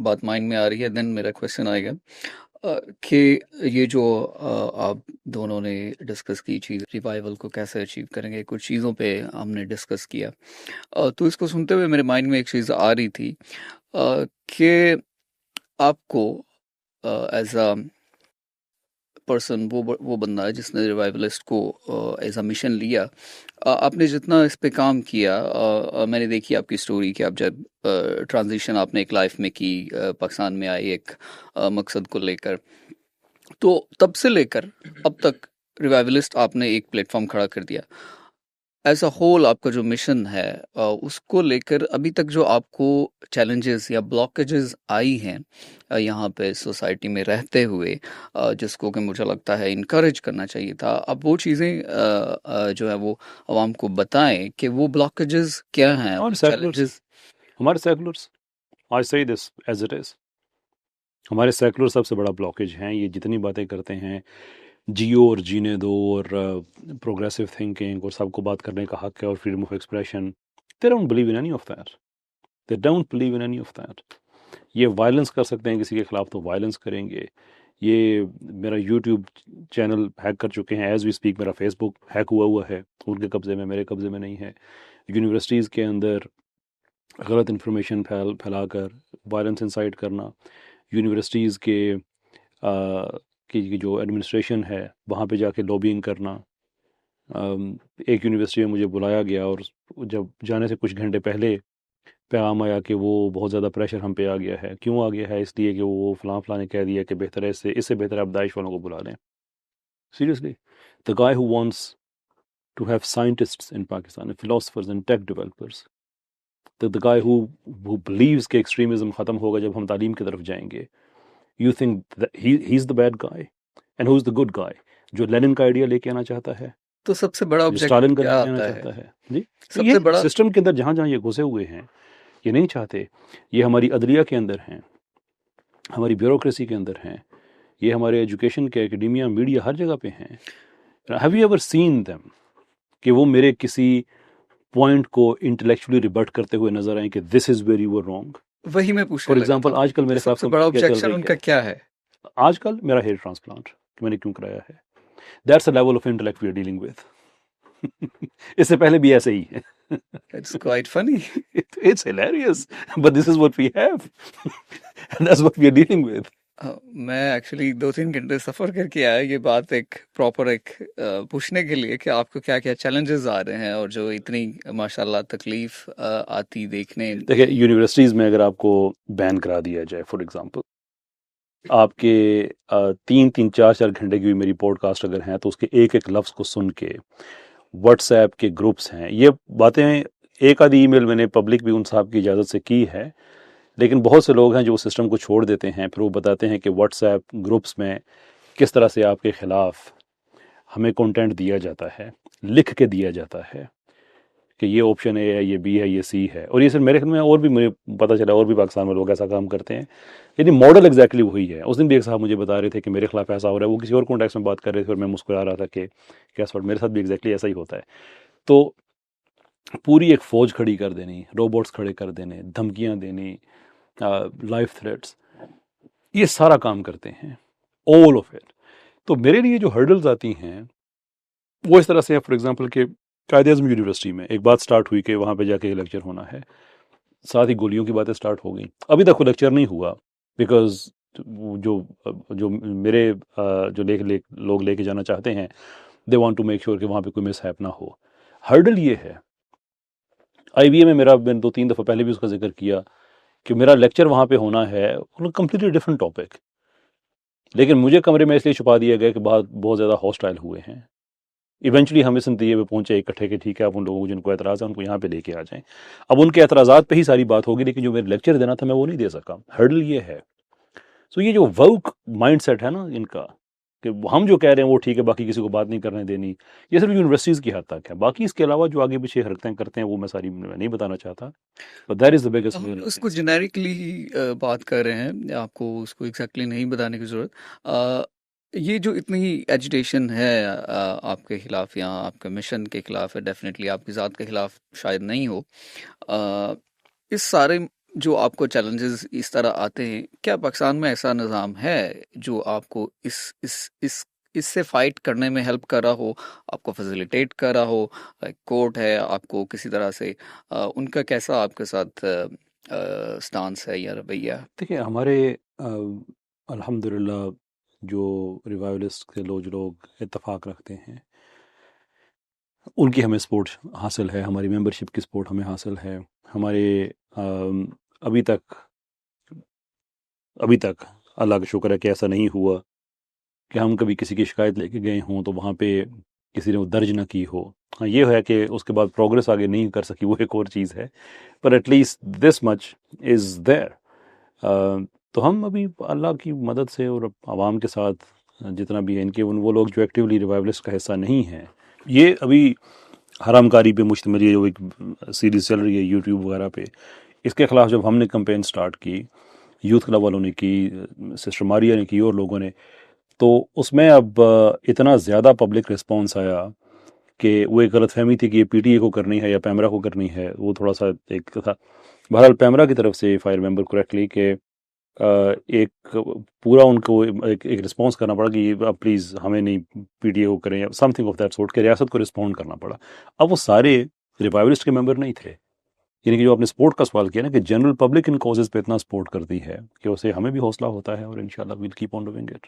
बात माइंड में आ रही है, देन मेरा क्वेश्चन आएगा कि ये जो आप दोनों ने डिस्कस की चीज़, रिवाइवल को कैसे अचीव करेंगे, कुछ चीज़ों पे हमने डिस्कस किया। तो इसको सुनते हुए मेरे माइंड में एक चीज़ आ रही थी कि आपको एज अ पर्सन, वो बंदा है जिसने रिवाइवलिस्ट को एज अ मिशन लिया। आपने जितना इस पे काम किया, मैंने देखी आपकी स्टोरी कि आप जब ट्रांजिशन आपने एक लाइफ में की, पाकिस्तान में आए एक मकसद को लेकर, तो तब से लेकर अब तक रिवाइवलिस्ट आपने एक प्लेटफॉर्म खड़ा कर दिया। एज अ होल आपका जो मिशन है, उसको लेकर अभी तक जो आपको चैलेंजेस या ब्लॉकेजेस आई हैं यहाँ पे सोसाइटी में रहते हुए, जिसको कि मुझे लगता है इनकरेज करना चाहिए था, अब वो चीज़ें जो है वो आवाम को बताएं कि वो ब्लॉकेजेस क्या हैं, हमारे वो सेकुलर्स चैलेंजेस। हमारे सेकुलर्स आई से दिस एज इट इज, हमारे सेकुलर सबसे बड़ा ब्लॉकेज हैं। ये जितनी बातें करते हैं जियो और जीने दो और प्रोग्रेसिव थिंकिंग और सबको बात करने का हक है और freedom of expression, they don't believe in any of that. They don't believe in any of that. ये वायलेंस कर सकते हैं किसी के खिलाफ तो वायलेंस करेंगे। ये मेरा यूट्यूब चैनल हैक कर चुके हैं एज वी स्पीक, मेरा फेसबुक हैक हुआ हुआ है, उनके कब्जे में, मेरे कब्जे में नहीं है। यूनिवर्सिटीज़ के अंदर गलत इन्फॉर्मेशन फैलाकर वायलेंस इंसाइट करना, यूनिवर्सिटीज़ की जो एडमिनिस्ट्रेशन है वहाँ पे जाके लॉबिंग करना। एक यूनिवर्सिटी में मुझे बुलाया गया और जब जाने से कुछ घंटे पहले पैगाम आया कि वो बहुत ज़्यादा प्रेशर हम पे आ गया है। क्यों आ गया है? इसलिए कि वो फलां ने कह दिया कि बेहतर है इससे बेहतर आप दाइश वालों को बुला लें। Seriously, the guy who wants to have scientists in Pakistan, philosophers and tech developers, the guy who believes कि एक्सट्रीमिज्म ख़त्म होगा जब हम तालीम की तरफ जाएंगे, you think he is the bad guy and who is the good guy? जो लेनिन का आइडिया लेके आना चाहता है, तो सबसे बड़ा जो ऑब्जेक्टिव स्टालिन का क्या लेके आना आता है? चाहता है जी। तो सबसे ये बड़ा सिस्टम के अंदर जहाँ जहाँ ये घुसे हुए हैं, ये नहीं चाहते। ये हमारी अदलिया के अंदर हैं, हमारी ब्यूरोक्रेसी के अंदर हैं, ये हमारे एजुकेशन के, एकेडमिया, मीडिया, हर जगह पे हैं। Have you ever seen them कि वो मेरे किसी पॉइंट को इंटेलेक्चुअली रिबट करते हुए नजर आए कि this is where you were wrong? वही मैं पूछने फॉर लगा एग्जाम्पल, था आजकल कि मेरे खिलाफ सबसे बड़ा क्या चल ऑब्जेक्शन रही उनका है? क्या है। आजकल मेरा हेयर ट्रांसप्लांट मैंने क्यों कराया है? That's a level of intellect we are dealing with. इससे पहले भी ऐसे ही है। It's quite funny. It's hilarious, but this is what we have, and that's what we are dealing with. मैं एक्चुअली 2-3 घंटे सफ़र करके आया ये बात एक प्रॉपर एक पूछने के लिए कि आपको क्या क्या चैलेंजेस आ रहे हैं और जो इतनी माशाल्लाह तकलीफ आती देखने। देखिए, यूनिवर्सिटीज़ में अगर आपको बैन करा दिया जाए, फॉर एग्जांपल, आपके 3-3, 4-4 घंटे की भी मेरी पॉडकास्ट अगर हैं तो उसके एक एक लफ्ज़ को सुन के, व्हाट्सएप के ग्रुप्स हैं, ये बातें, एक आधी ईमेल मैंने पब्लिक भी उन साहब की इजाज़त से की है, लेकिन बहुत से लोग हैं जो उस सिस्टम को छोड़ देते हैं। फिर वो बताते हैं कि व्हाट्सएप ग्रुप्स में किस तरह से आपके ख़िलाफ़ हमें कंटेंट दिया जाता है, लिख के दिया जाता है कि ये ऑप्शन ए है, ये बी है, ये सी है। और ये सिर्फ मेरे ख्याल में, और भी मुझे पता चला और भी पाकिस्तान में लोग ऐसा काम करते हैं। यानी मॉडल एग्जैक्टली वही है। उस दिन भी एक साहब मुझे बता रहे थे कि मेरे खिलाफ ऐसा हो रहा है। वो किसी और कॉन्टेक्स्ट में बात कर रहे थे और मैं मुस्कुरा रहा था कि क्या सॉर्ट मेरे साथ भी एग्जैक्टली ऐसा ही होता है। तो पूरी एक फ़ौज खड़ी कर देनी, रोबोट्स खड़े कर देने, धमकियाँ देनी, लाइफ थ्रेट्स, ये सारा काम करते हैं, ऑल ऑफ इट। तो मेरे लिए जो हर्डल्स आती हैं वो इस तरह से है। फॉर एग्जांपल कि कायद-ए-आज़म यूनिवर्सिटी में एक बात स्टार्ट हुई कि वहाँ पे जाके लेक्चर होना है, साथ ही गोलियों की बातें स्टार्ट हो गई। अभी तक वो लेक्चर नहीं हुआ बिकॉज जो जो मेरे जो लोग लेके जाना चाहते हैं, they want to make sure कि वहाँ पे कोई मिसहैप ना हो। हर्डल ये है, आईबीए में मैंने 2-3 दफ़ा पहले भी उसका जिक्र किया कि मेरा लेक्चर वहाँ पे होना है, कम्प्लीटली डिफरेंट टॉपिक, लेकिन मुझे कमरे में इसलिए छुपा दिया गया कि बात बहुत ज़्यादा हॉस्टाइल हुए हैं। इवेंचुअली हम इस नतीजे पे पहुंचे इकट्ठे कि ठीक है, आप उन लोगों को जिनको एतराज़ है उनको यहाँ पे लेके आ जाएं। अब उनके एतराज़ात पे ही सारी बात होगी, लेकिन जो मेरे लेक्चर देना था मैं वो नहीं दे सका। हर्डल ये है। सो ये जो वर्क माइंडसेट है ना इनका, कि हम जो कह रहे हैं वो ठीक है, बाकी किसी को बात नहीं करने देनी, ये सिर्फ यूनिवर्सिटीज़ की हद तक है। बाकी इसके अलावा जो आगे पीछे हरकतें करते हैं वो मैं सारी नहीं बताना चाहता। But that is the biggest हम लुनेसी। उसको जेनेरिकली बात कर रहे हैं, आपको उसको एग्जैक्टली नहीं बताने की ज़रूरत। ये जो इतनी एजिटेशन है आपके खिलाफ या आपके मिशन के खिलाफ है, डेफिनेटली आपकी ज़ात के खिलाफ शायद नहीं हो। इस सारे जो आपको चैलेंजेस इस तरह आते हैं, क्या पाकिस्तान में ऐसा निज़ाम है जो आपको इस इससे फाइट करने में हेल्प कर रहा हो, आपको फैसिलिटेट कर रहा हो? कोर्ट है आपको किसी तरह से, उनका कैसा आपके साथ स्टांस है या रवैया? देखिए हमारे अल्हम्दुलिल्लाह जो रिवाइवलिस्ट के लोग जो लोग इत्तेफाक रखते हैं उनकी हमें सपोर्ट हासिल है, हमारी मेंबरशिप की सपोर्ट हमें हासिल है। हमारे अम, अभी तक अभी तक अल्लाह का शुक्र है कि ऐसा नहीं हुआ कि हम कभी किसी की शिकायत लेके गए हों तो वहाँ पे किसी ने वो दर्ज ना की हो। हाँ ये है कि उसके बाद प्रोग्रेस आगे नहीं कर सकी, वो एक और चीज़ है, पर at least this much is there. तो हम अभी अल्लाह की मदद से और आवाम के साथ जितना भी है, इनके वो लोग जो एक्टिवली रिवाइवलिस्ट का हिस्सा नहीं हैं, ये अभी हरामकारी पे मुश्तमिल ये जो एक सीरीज़ चल रही है यूट्यूब वगैरह पे, इसके ख़िलाफ़ जब हमने कैंपेन स्टार्ट की, यूथ क्लब वालों ने की, सिस्टर मारिया ने की और लोगों ने, तो उसमें अब इतना ज़्यादा पब्लिक रिस्पॉन्स आया कि वो एक गलतफहमी थी कि ये पीटीए को करनी है या पैमरा को करनी है, वो थोड़ा सा एक था। बहरहाल पैमरा की तरफ से, इफ़ आई रिमेंबर करेक्टली, कि एक पूरा उनको एक रिस्पॉन्स करना पड़ा कि अब प्लीज़ हमें नहीं पीटीए को करें या समथिंग ऑफ दैट सोर्ट, के रियासत को रिस्पॉन्ड करना पड़ा। अब वो सारे रिवाइवलिस्ट के मेंबर नहीं थे। यानी कि जो आपने सपोर्ट का सवाल किया ना, कि जनरल पब्लिक इन कॉजेज़ पे इतना सपोर्ट करती है कि उससे हमें भी हौसला होता है और इंशाल्लाह we'll keep on doing it.